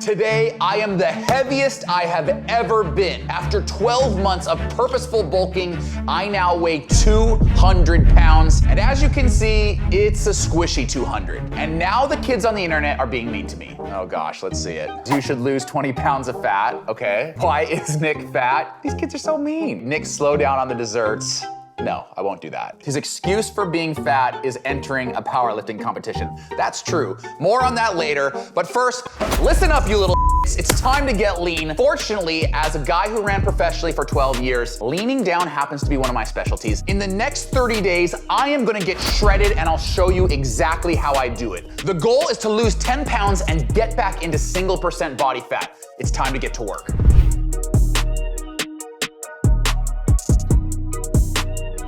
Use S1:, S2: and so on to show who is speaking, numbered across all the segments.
S1: Today, I am the heaviest I have ever been. After 12 months of purposeful bulking, I now weigh 200 pounds. And as you can see, it's a squishy 200. And now the kids on the internet are being mean to me. Oh gosh, let's see it. You should lose 20 pounds of fat, okay? Why is Nick fat? These kids are so mean. Nick, slow down on the desserts. No, I won't do that. His excuse for being fat is entering a powerlifting competition. That's true. More on that later. But first, listen up, you little It's time to get lean. Fortunately, as a guy who ran professionally for 12 years, leaning down happens to be one of my specialties. In the next 30 days, I am gonna get shredded and I'll show you exactly how I do it. The goal is to lose 10 pounds and get back into single percent body fat. It's time to get to work.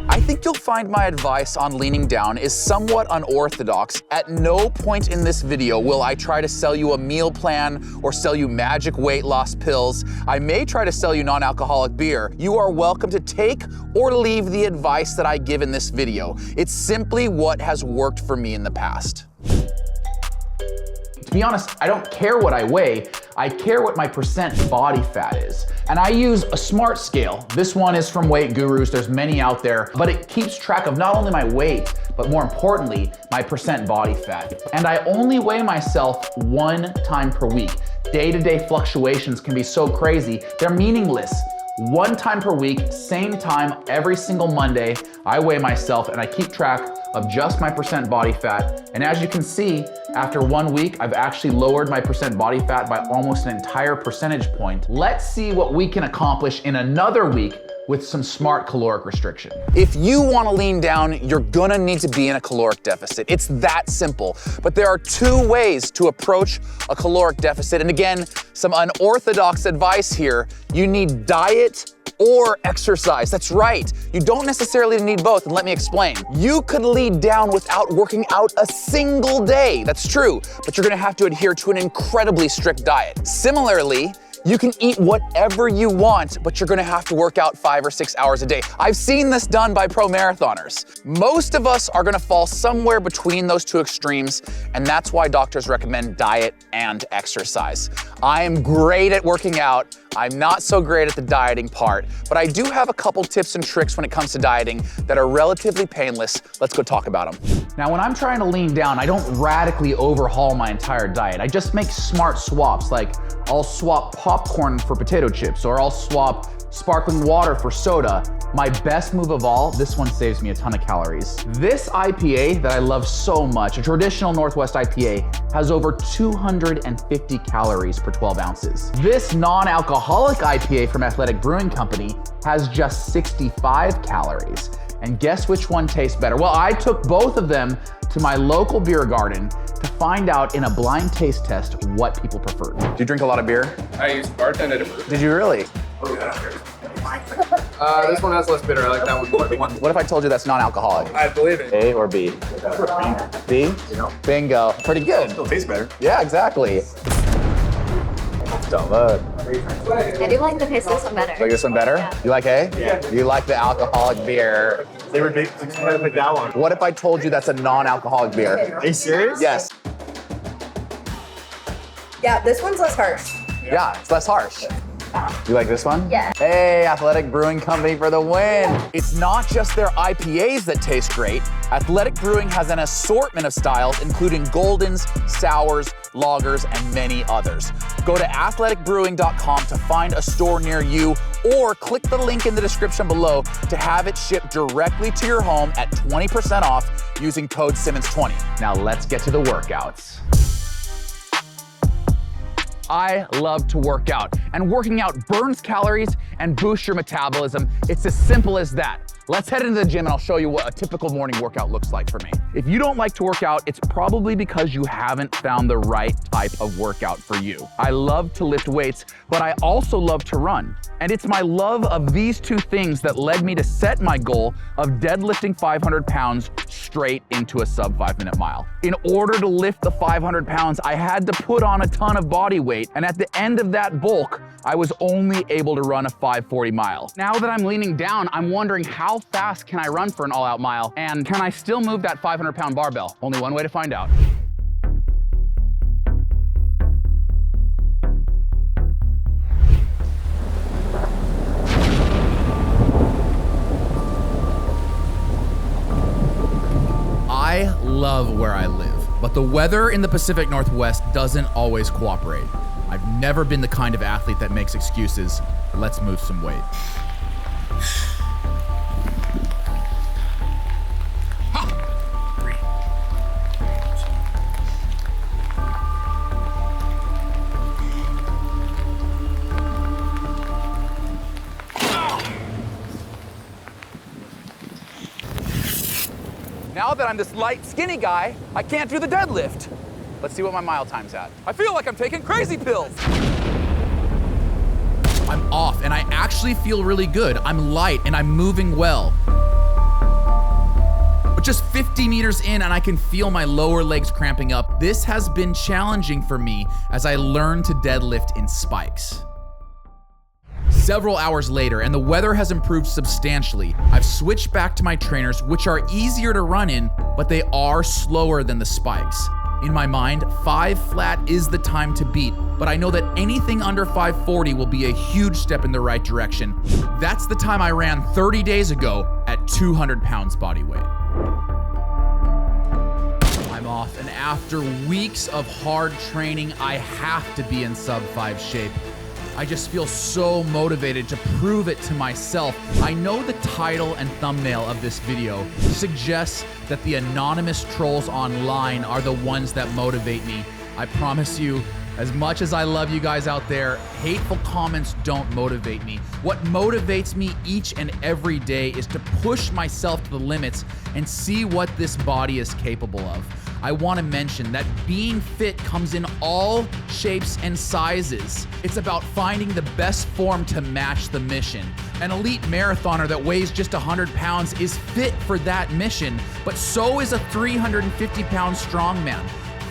S1: I think you'll find my advice on leaning down is somewhat unorthodox. At no point in this video will I try to sell you a meal plan or sell you magic weight loss pills. I may try to sell you non-alcoholic beer. You are welcome to take or leave the advice that I give in this video. It's simply what has worked for me in the past. To be honest, I don't care what I weigh. I care what my percent body fat is. And I use a smart scale. This one is from Weight Gurus, there's many out there, but it keeps track of not only my weight, but more importantly, my percent body fat. And I only weigh myself one time per week. Day-to-day fluctuations can be so crazy, they're meaningless. One time per week, same time, every single Monday, I weigh myself and I keep track of just my percent body fat. And as you can see, after 1 week, I've actually lowered my percent body fat by almost an entire percentage point. Let's see what we can accomplish in another week with some smart caloric restriction. If you wanna lean down, you're gonna need to be in a caloric deficit. It's that simple. But there are two ways to approach a caloric deficit. And again, some unorthodox advice here. You need diet or exercise. That's right. You don't necessarily need both, and let me explain. You could lean down without working out a single day. That's true, but you're gonna have to adhere to an incredibly strict diet. Similarly, you can eat whatever you want, but you're gonna have to work out 5 or 6 hours a day. I've seen this done by pro marathoners. Most of us are gonna fall somewhere between those two extremes, and that's why doctors recommend diet and exercise. I am great at working out. I'm not so great at the dieting part, but I do have a couple tips and tricks when it comes to dieting that are relatively painless. Let's go talk about them. Now, when I'm trying to lean down, I don't radically overhaul my entire diet. I just make smart swaps, like I'll swap popcorn for potato chips, or I'll swap sparkling water for soda. My best move of all, this one saves me a ton of calories. This IPA that I love so much, a traditional Northwest IPA, has over 250 calories per 12 ounces. This non-alcoholic IPA from Athletic Brewing Company has just 65 calories. And guess which one tastes better? Well, I took both of them to my local beer garden to find out in a blind taste test what people preferred. Do you drink a lot of beer?
S2: I used to bartend at a brewery.
S1: Did you really?
S2: Oh yeah. This one has less bitter. I like that one more.
S1: What if I told you that's non-alcoholic?
S2: I believe it.
S1: A or B? B? Bingo. Pretty good.
S2: Still tastes better.
S1: Yeah, exactly. Don't look.
S3: I do like the taste of this one better.
S1: Like this one better?
S3: Yeah.
S1: You like A?
S2: Yeah.
S1: You like the alcoholic beer.
S2: They were big. Like that one.
S1: What if I told you that's a non-alcoholic beer?
S2: Are you serious?
S1: Yes.
S4: Yeah, this one's less harsh.
S1: Yeah, it's less harsh. You like this one?
S3: Yeah.
S1: Hey, Athletic Brewing Company for the win. It's not just their IPAs that taste great. Athletic Brewing has an assortment of styles, including Goldens, Sours, Lagers, and many others. Go to athleticbrewing.com to find a store near you, or click the link in the description below to have it shipped directly to your home at 20% off using code Symmonds20. Now let's get to the workouts. I love to work out, and working out burns calories and boosts your metabolism. It's as simple as that. Let's head into the gym and I'll show you what a typical morning workout looks like for me. If you don't like to work out, it's probably because you haven't found the right type of workout for you. I love to lift weights, but I also love to run. And it's my love of these two things that led me to set my goal of deadlifting 500 pounds straight into a sub 5-minute mile. In order to lift the 500 pounds, I had to put on a ton of body weight. And at the end of that bulk, I was only able to run a 5:40 mile. Now that I'm leaning down, I'm wondering how fast can I run for an all-out mile? And can I still move that 500-pound barbell? Only one way to find out. The weather in the Pacific Northwest doesn't always cooperate. I've never been the kind of athlete that makes excuses. Let's move some weight. Now that I'm this light, skinny guy, I can't do the deadlift. Let's see what my mile time's at. I feel like I'm taking crazy pills. I'm off, and I actually feel really good. I'm light, and I'm moving well. But just 50 meters in, and I can feel my lower legs cramping up. This has been challenging for me as I learn to deadlift in spikes. Several hours later, and the weather has improved substantially. I've switched back to my trainers, which are easier to run in, but they are slower than the spikes. In my mind, 5 flat is the time to beat, but I know that anything under 540 will be a huge step in the right direction. That's the time I ran 30 days ago at 200 pounds body weight. I'm off, and after weeks of hard training, I have to be in sub 5 shape. I just feel so motivated to prove it to myself. I know the title and thumbnail of this video suggests that the anonymous trolls online are the ones that motivate me. I promise you, as much as I love you guys out there, hateful comments don't motivate me. What motivates me each and every day is to push myself to the limits and see what this body is capable of. I want to mention that being fit comes in all shapes and sizes. It's about finding the best form to match the mission. An elite marathoner that weighs just 100 pounds is fit for that mission, but so is a 350-pound strongman.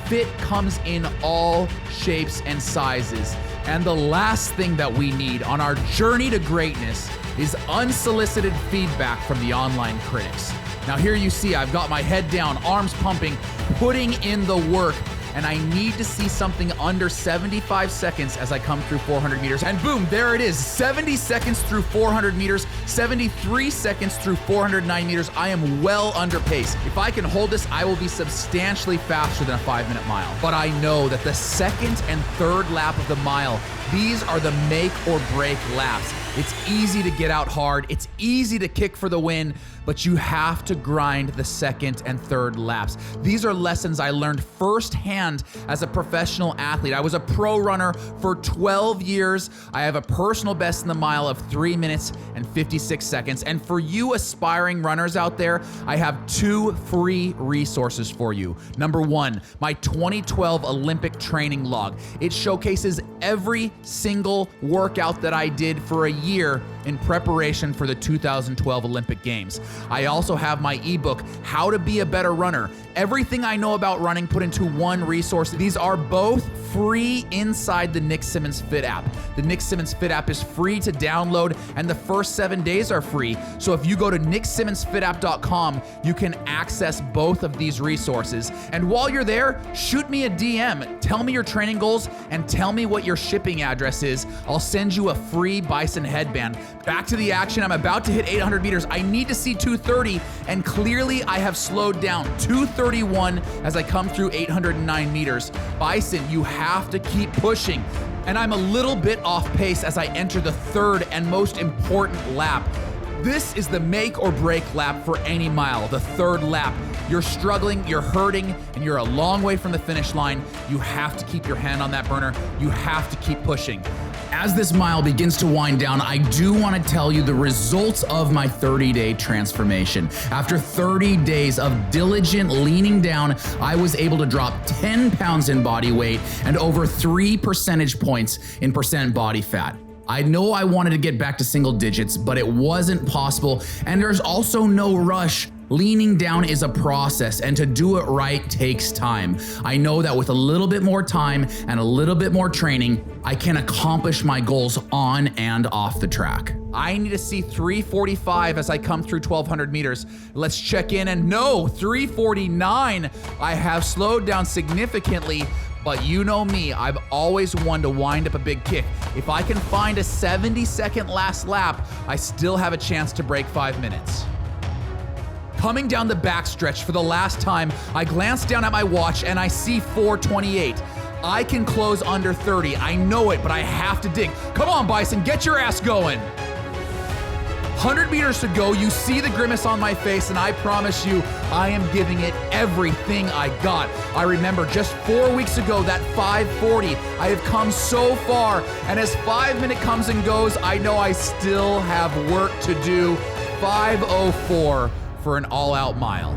S1: Fit comes in all shapes and sizes. And the last thing that we need on our journey to greatness is unsolicited feedback from the online critics. Now here you see I've got my head down, arms pumping, putting in the work, and I need to see something under 75 seconds as I come through 400 meters. And boom, there it is, 70 seconds through 400 meters, 73 seconds through 409 meters. I am well under pace. If I can hold this, I will be substantially faster than a 5-minute mile. But I know that the second and third lap of the mile, these are the make or break laps. It's easy to get out hard, it's easy to kick for the win, but you have to grind the second and third laps. These are lessons I learned firsthand as a professional athlete. I was a pro runner for 12 years. I have a personal best in the mile of 3 minutes and 56 seconds. And for you aspiring runners out there, I have 2 free resources for you. Number 1, my 2012 Olympic training log. It showcases every single workout that I did for a year in preparation for the 2012 Olympic Games. I also have my ebook, How to Be a Better Runner. Everything I know about running put into one resource. These are both free inside the Nick Symmonds Fit app. The Nick Symmonds Fit app is free to download, and the first 7 days are free. So if you go to nicksymmondsfitapp.com, you can access both of these resources. And while you're there, shoot me a DM. Tell me your training goals and tell me what your shipping address is. I'll send you a free Bison headband. Back to the action. I'm about to hit 800 meters. I need to see 230, and clearly I have slowed down. 231 as I come through 809 meters. Bison, you have to keep pushing. And I'm a little bit off pace as I enter the third and most important lap. This is the make or break lap for any mile, the third lap. You're struggling, you're hurting, and you're a long way from the finish line. You have to keep your hand on that burner. You have to keep pushing. As this mile begins to wind down, I do want to tell you the results of my 30-day transformation. After 30 days of diligent leaning down, I was able to drop 10 pounds in body weight and over 3 percentage points in percent body fat. I know I wanted to get back to single digits, but it wasn't possible, and there's also no rush. Leaning down is a process, and to do it right takes time. I know that with a little bit more time and a little bit more training, I can accomplish my goals on and off the track. I need to see 345 as I come through 1,200 meters. Let's check in, and no, 349. I have slowed down significantly, but you know me, I've always wanted to wind up a big kick. If I can find a 70-second last lap, I still have a chance to break 5 minutes. Coming down the backstretch for the last time, I glance down at my watch and I see 4:28. I can close under 30. I know it, but I have to dig. Come on, Bison, get your ass going. 100 meters to go. You see the grimace on my face, and I promise you, I am giving it everything I got. I remember just 4 weeks ago, that 5:40. I have come so far, and as 5 minute comes and goes, I know I still have work to do. 5:04 for an all-out mile.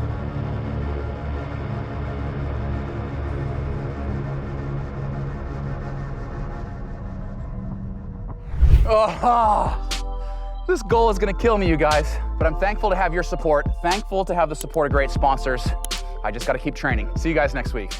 S1: This goal is gonna kill me, you guys, but I'm thankful to have your support, thankful to have the support of great sponsors. I just gotta keep training. See you guys next week.